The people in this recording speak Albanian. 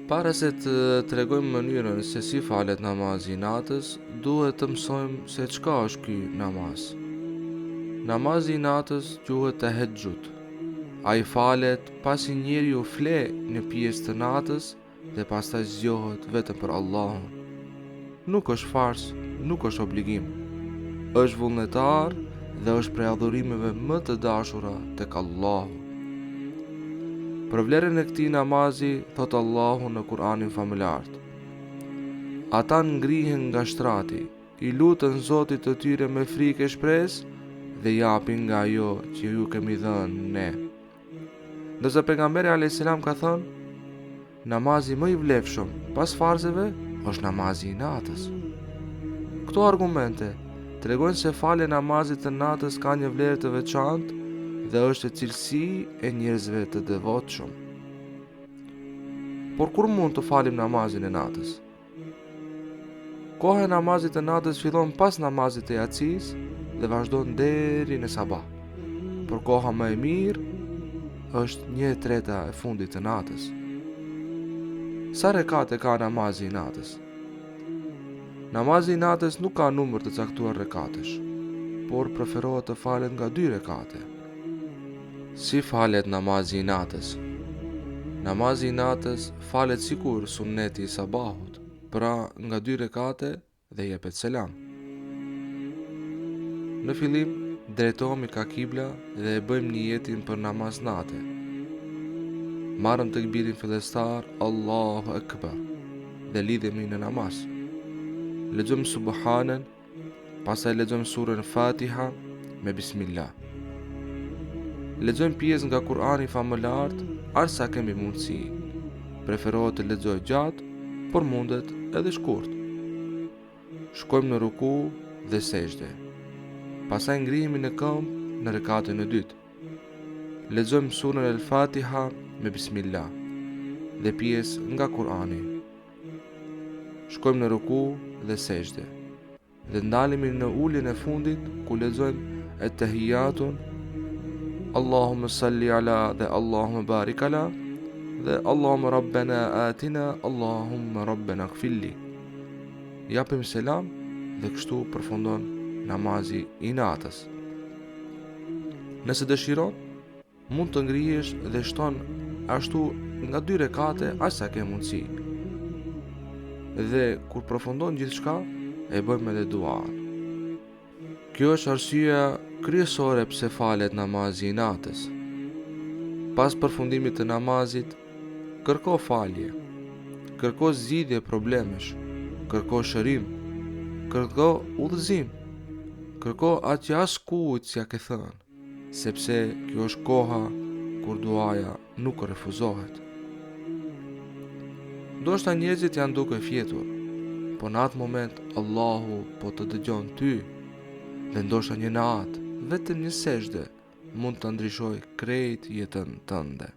Para se të tregojmë mënyrën se si falet namazi i natës, duhet të mësojmë se çka është ky namaz. Namazi i natës quhet tahajjud. Ai falet pasi njeriu fle në pjesë të natës dhe pastaj zgjohet vetëm për Allahun. Nuk është fars, nuk është obligim. Është vullnetar dhe është prej adhurimeve më të dashura tek Allahu. Për vlerën e këtij namazi, thot Allahu në Kur'anin famullar: ata ngrihen nga shtrati, i lutën Zotit të tyre me frikë e shpresë dhe japin nga ajo që ju kemi dhënë ne. Ndërsa pejgamberi a.s. ka thënë, namazi më i vlefshëm pas farzeve është namazi i natës. Këto argumente tregojnë se falja e namazit të natës ka një vlerë të veçantë dhe është e cilësi e njerëzve të devotshëm. Por kur mund të falim namazin e natës? Koha e namazit të natës fillon pas namazit të yacis dhe vazhdon deri në sabah. Por koha më e mirë është 1/3 e fundit të natës. Sa rekate ka namazi i natës? Namazi i natës nuk ka numër të caktuar rekatesh, por preferohet të falet nga 2 rekate. Si falet namazi i natës? Namazi i natës falet sikur sunneti i sabahut, pra nga 2 rekate dhe jepet selam. Në fillim, drejtohemi ka kibla dhe e bëjmë niyetin për namaz nate. Marrëm tekbirin fillestar Allahu Akbar dhe lidhemi në namaz. Lexojmë subhanen, pastaj lexojmë surën Fatiha me bismillah. Lexojmë pjesë nga Kur'ani famullar aq sa kemi mundësi. Preferohet të lexojë gjatë, por mundet edhe shkurt. Shkojmë në ruku dhe sejdë. Pastaj ngrihemi në këmbë në rekatën e dytë. Lexojmë surën El-Fatiha me bismillah dhe pjesë nga Kur'ani. Shkojmë në ruku dhe sejdë dhe ndalemi në uljen e fundit ku lexojmë et-tahiyatun, Allahumma salli ala dhe Allahumma barik ala dhe Allahumma rabbana atina, Allahumma rabbana ighfirli. Japim selam dhe kështu përfundon namazi i natës. Nëse dëshiron, mund të ngrihesh dhe shton ashtu nga 2 rekate aq sa ke mundësi. Dhe kur përfundon gjithçka, e bëjmë edhe duan. Kjo është arsyeja kryesore pse falet namazi i natës. Pas përfundimit të namazit, kërko falje, kërko zgjidhje problemesh, kërko shërim, kërko udhëzim, kërko atë që askujt s'ja ke thënë, sepse kjo është koha kur duaja nuk refuzohet. Ndoshta njerëzit janë duke fjetur, po në atë moment Allahu po të dëgjon ty dhe ndoshta një natë, vetëm një sejdë mund të ndryshojë krejt jetën tënde.